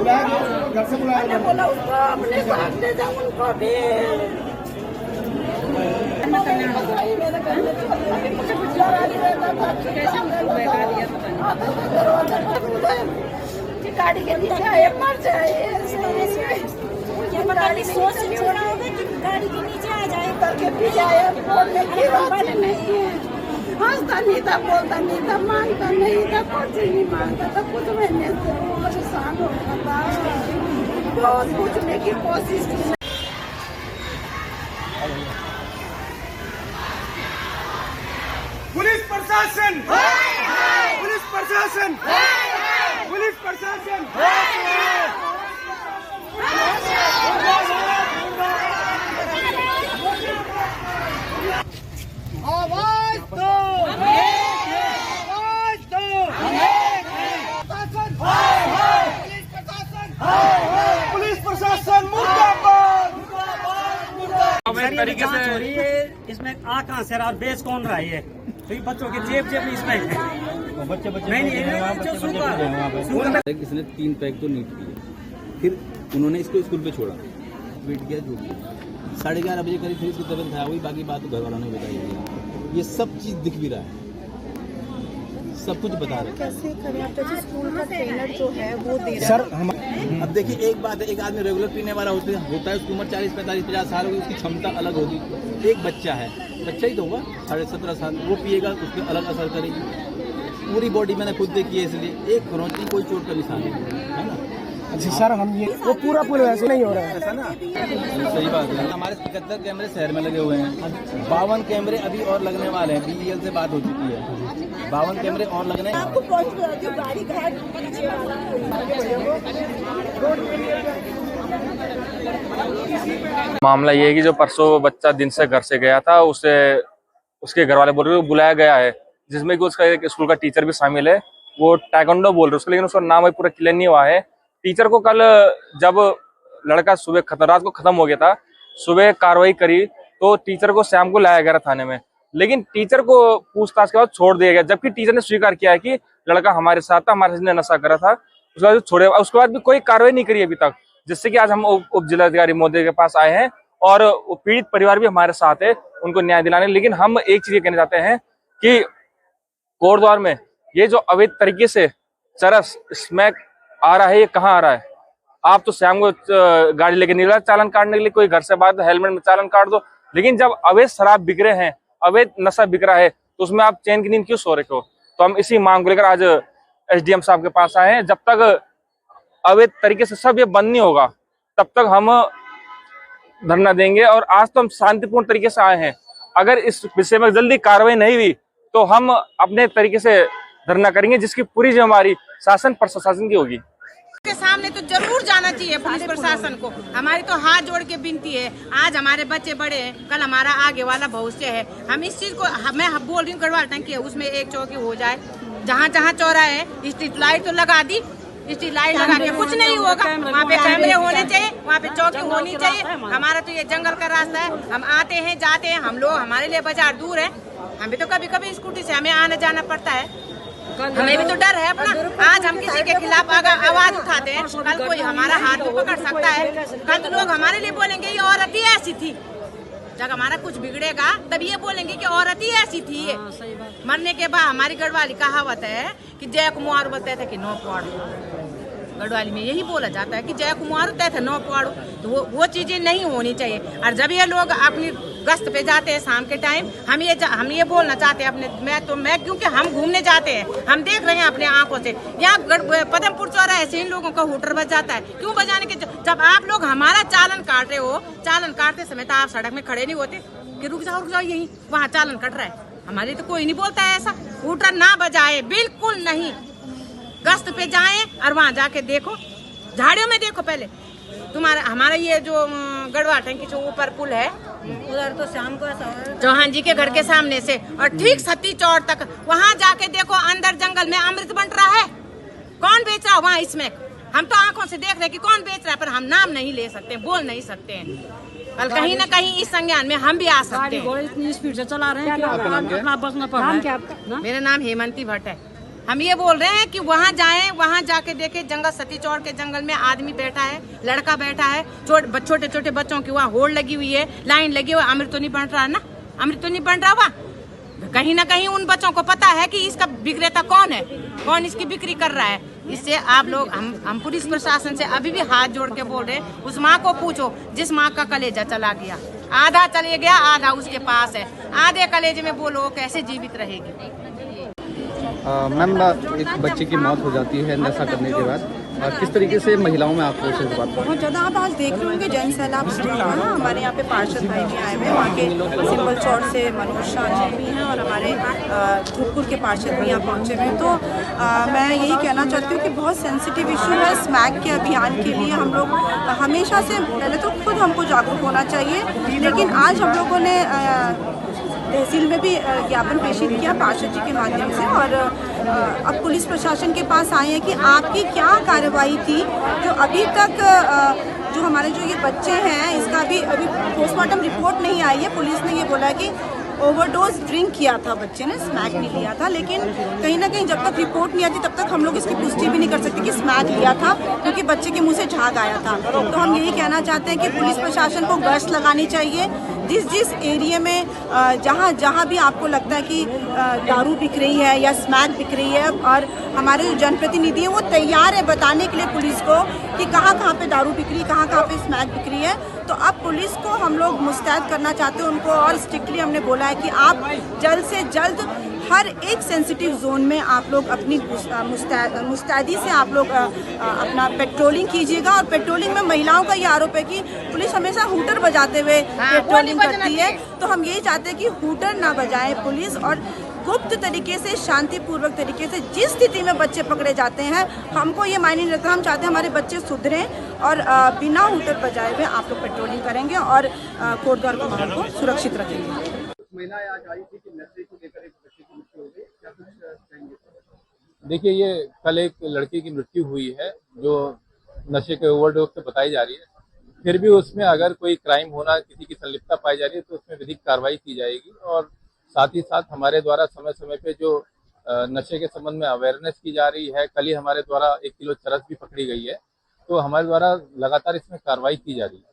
घर से बुलाया, बोला उसको अपने साथ ले जाओ उनको भी। गाड़ी के नीचे आए मर जाए, सोच छोड़ा होगा कि गाड़ी के नीचे आ जाए करके पी आए, बोलने की बात नहीं है। हंसता नहीं था, बोलता नहीं था, मांगता नहीं था, कुछ नहीं मांगता था, कुछ महीने से परेशान हो रहा था, बहुत पूछने की कोशिश की। पुलिस प्रशासन, पुलिस प्रशासन, पुलिस प्रशासन, आवाज दो, आवाज दो, पुलिस प्रशासन, पुलिस प्रशासन मुर्दाबाद, मुर्दाबाद। तरीके से हो रही है, इसमें आ कहाँ से और बेच कौन रहा है? तो बच्चों के जेब में इसमें है, बच्चे इसने 3 पैक तो नीट किए, फिर उन्होंने इसको स्कूल पे छोड़ा, वेट किया, जो किया 11:30 बजे करीब फिर इसकी तबीयत खराब हुई। बाकी बात तो घर वालों ने बताई है, ये सब चीज दिख भी रहा है, सब कुछ बता रहे हैं। कैसे करें आप? जैसे स्कूल का ट्रेनर जो है वो दे रहा सर हम अब देखिए, एक बात है, एक आदमी रेगुलर पीने वाला होता है, उसकी उम्र 40, 45, 50 साल होगी, उसकी क्षमता अलग होगी। एक बच्चा है, बच्चा ही तो होगा 17.5 साल, वो पिएगा, उसके अलग असर करेगी। पूरी बॉडी मैंने खुद देखी है, इसलिए एक खरोंची कोई चोट का निशान नहीं है ना। अच्छा सर, हम ये वो पूरा वैसे नहीं हो रहा है ऐसा ना, सही बात है। हमारे 71 कैमरे शहर में लगे हुए हैं, 52 कैमरे अभी और लगने वाले हैं। BEL से बात हो चुकी है, 52 कैमरे और लगने। आपको गाड़ी घाट मामला ये है कि जो परसों बच्चा दिन से घर से गया था, उसे उसके घर वाले बोल रहे बुलाया गया है, जिसमें कि उसका एक स्कूल का टीचर भी शामिल है। वो टाइकोंडो बोल रहे उसको, लेकिन उसका नाम अभी पूरा क्लियर नहीं हुआ है। टीचर को कल जब लड़का सुबह रात को खत्म हो गया था, सुबह कार्रवाई करी तो टीचर को शाम को लाया गया थाने में, लेकिन टीचर को पूछताछ के बाद छोड़ दिया गया, जबकि टीचर ने स्वीकार किया है कि लड़का हमारे साथ था, हमारे साथ नशा करा था। उसके बाद छोड़े, उसके बाद भी कोई कार्रवाई नहीं करी अभी तक, जिससे कि आज हम उप जिलाधिकारी महोदय के पास आए हैं और पीड़ित परिवार भी हमारे साथ है, उनको न्याय दिलाने। लेकिन हम एक चीज कहना चाहते हैं कि कोटद्वार में ये जो अवैध तरीके से चरस स्मैक आ रहा है, ये कहाँ आ रहा है? आप तो शाम को गाड़ी लेके निकला चालान काटने के लिए, कोई घर से बात हेलमेट में चालान काट दो, लेकिन जब अवैध शराब बिक रहे हैं, अवैध नशा बिक रहा है, तो उसमें आप चैन की नींद क्यों सो रहे हो? तो हम इसी मांग को लेकर आज SDM साहब के पास आए हैं। जब तक अवैध तरीके से सब ये बंद नहीं होगा, तब तक हम धरना देंगे। और आज तो हम शांतिपूर्ण तरीके से आए हैं, अगर इस विषय में जल्दी कार्रवाई नहीं हुई तो हम अपने तरीके से धरना करेंगे, जिसकी पूरी जिम्मेदारी शासन प्रशासन की होगी। के सामने तो जरूर जाना चाहिए पुलिस प्रशासन को। हमारी तो हाथ जोड़ के विनती है, आज हमारे बच्चे बड़े हैं, कल हमारा आगे वाला भविष्य है। हम इस चीज को मैं बोल रही हूँ, गढ़वाल टंकी है उसमें एक चौकी हो जाए, जहाँ जहाँ चौराहा है स्ट्रीट लाइट तो लगा दी, स्ट्रीट लाइट लगा के कुछ नहीं होगा, वहाँ पे कैमरे होने चाहिए, वहाँ पे चौकी होनी चाहिए। हमारा तो ये जंगल का रास्ता है, हम आते हैं जाते हैं, हम लोग हमारे लिए बाजार दूर है, हमें तो कभी कभी स्कूटी से हमें आना जाना पड़ता है, हमें भी तो डर है अपना। आज हम किसी के खिलाफ अगर आवाज उठाते हैं, कल कोई हमारा हाथ भी पकड़ सकता है, कल तो लोग हमारे लिए बोलेंगे ये औरत ही ऐसी थी। जब हमारा कुछ बिगड़ेगा तब ये बोलेंगे कि औरत ही ऐसी थी। मरने के बाद हमारी गढ़वाली कहावत है कि जय कुमार बोलते थे कि नौ पौड़, गढ़वाली में यही बोला जाता है कि जय कुमार होते थे नौ पौड़, तो वो चीजें नहीं होनी चाहिए। और जब ये लोग अपनी गश्त पे जाते हैं शाम के टाइम, हम ये बोलना चाहते हैं अपने मैं क्योंकि हम घूमने जाते हैं, हम देख रहे हैं अपने आंखों से, यहाँ पदमपुर चौराहे से इन लोगों का हूटर बज जाता है। क्यों बजाने के? जब आप लोग हमारा चालन काट रहे हो, चालन काटते समय तो आप सड़क में खड़े नहीं होते कि रुक जाओ यहीं, वहाँ चालन कट रहा है, हमारे तो कोई नहीं बोलता है ऐसा। हूटर ना बजाए, बिल्कुल नहीं। गश्त पे जाएं और वहाँ जाके देखो, झाड़ियों में देखो पहले। हमारा ये जो गढ़वाल टंकी जो ऊपर पुल है, उधर तो शाम को चौहान जी के घर के सामने से और ठीक सती चौड़ तक, वहाँ जाके देखो, अंदर जंगल में अमृत बंट रहा है। कौन बेच रहा है वहाँ? इसमें हम तो आंखों से देख रहे हैं कि कौन बेच रहा है, पर हम नाम नहीं ले सकते, बोल नहीं सकते हैं। कल कहीं न कहीं इस संज्ञान में हम भी आ सकते हैं। इतनी स्पीड से चला रहे हैं, मेरा नाम हेमंती भट्ट है। हम ये बोल रहे हैं कि वहाँ जाएं, वहाँ जाके देखें जंगल सती चौड़ के जंगल में आदमी बैठा है, लड़का बैठा है, छोटे छोटे बच्चों की वहाँ होड़ लगी हुई है, लाइन लगी हुई है। अमृत तो नहीं बन रहा ना, अमृत तो नहीं बन रहा वहाँ। कहीं ना कहीं उन बच्चों को पता है कि इसका विक्रेता कौन है, कौन इसकी बिक्री कर रहा है। इससे आप लोग हम पुलिस प्रशासन से अभी भी हाथ जोड़ के बोल रहे हैं, उस माँ को पूछो जिस माँ का कलेजा चला गया, आधा चले गया आधा उसके पास है, आधे कलेजे में बोलो कैसे जीवित रहेगी। मैम, एक बच्चे की मौत हो जाती है नशा करने के बाद, किस तरीके से महिलाओं में आक्रोश है इस बात पर? बहुत ज़्यादा आप आज देख रहे होंगे जन सैलाब स्टेट है ना, हमारे यहाँ पे पार्षद भाई भी आए हुए हैं, वहाँ के सिंबल चौड़ से मनोज शाह जी भी हैं और हमारे धूपपुर के पार्षद भी यहाँ पहुँचे हुए हैं। तो मैं यही कहना चाहती हूँ कि बहुत सेंसिटिव इशू है। स्मैक के अभियान के लिए हम लोग हमेशा से, पहले तो खुद हमको जागरूक होना चाहिए, लेकिन आज हम लोगों ने तहसील में भी ज्ञापन प्रेषित किया पार्षद जी के माध्यम से, और अब पुलिस प्रशासन के पास आए हैं कि आपकी क्या कार्रवाई थी जो अभी तक जो हमारे जो ये बच्चे हैं इसका अभी पोस्टमार्टम रिपोर्ट नहीं आई है। पुलिस ने ये बोला कि ओवरडोज ड्रिंक किया था बच्चे ने, स्मैक नहीं लिया था, लेकिन कहीं ना कहीं जब तक रिपोर्ट नहीं आती तब तक हम लोग इसकी पुष्टि भी नहीं कर सकते कि स्मैक लिया था, क्योंकि बच्चे के मुंह से झाग आया था। तो हम यही कहना चाहते हैं कि पुलिस प्रशासन को गश्त लगानी चाहिए, जिस एरिया में जहाँ भी आपको लगता है कि दारू बिक रही है या स्मैक बिक रही है, और हमारे जो जनप्रतिनिधि हैं वो तैयार है बताने के लिए पुलिस को कि कहाँ पे दारू बिक रही है, कहाँ पे स्मैक बिक रही है। तो अब पुलिस को हम लोग मुस्तैद करना चाहते हैं उनको, और स्ट्रिक्टली हमने बोला है कि आप जल्द से जल्द हर एक सेंसिटिव जोन में आप लोग अपनी मुस्तैदी से आप लोग अपना पेट्रोलिंग कीजिएगा। और पेट्रोलिंग में महिलाओं का ये आरोप है कि पुलिस हमेशा हूटर बजाते हुए पेट्रोलिंग करती है, तो हम यही चाहते हैं कि हूटर ना बजाए पुलिस, और गुप्त तरीके से, शांतिपूर्वक तरीके से जिस स्थिति में बच्चे पकड़े जाते हैं हमको ये मायने नहीं रखता। हम चाहते हैं हमारे बच्चे सुधरें और बिना हूटर बजाए हुए आप लोग पेट्रोलिंग करेंगे और कोटद्वार के माहौल को सुरक्षित रखेंगे। देखिए, ये कल एक लड़की की मृत्यु हुई है जो नशे के ओवरडोज से बताई जा रही है। फिर भी उसमें अगर कोई क्राइम होना, किसी की संलिप्तता पाई जा रही है तो उसमें विधिक कार्रवाई की जाएगी। और साथ ही साथ हमारे द्वारा समय समय पे जो नशे के संबंध में अवेयरनेस की जा रही है, कल ही हमारे द्वारा 1 किलो चरस भी पकड़ी गई है, तो हमारे द्वारा लगातार इसमें कार्रवाई की जा रही है।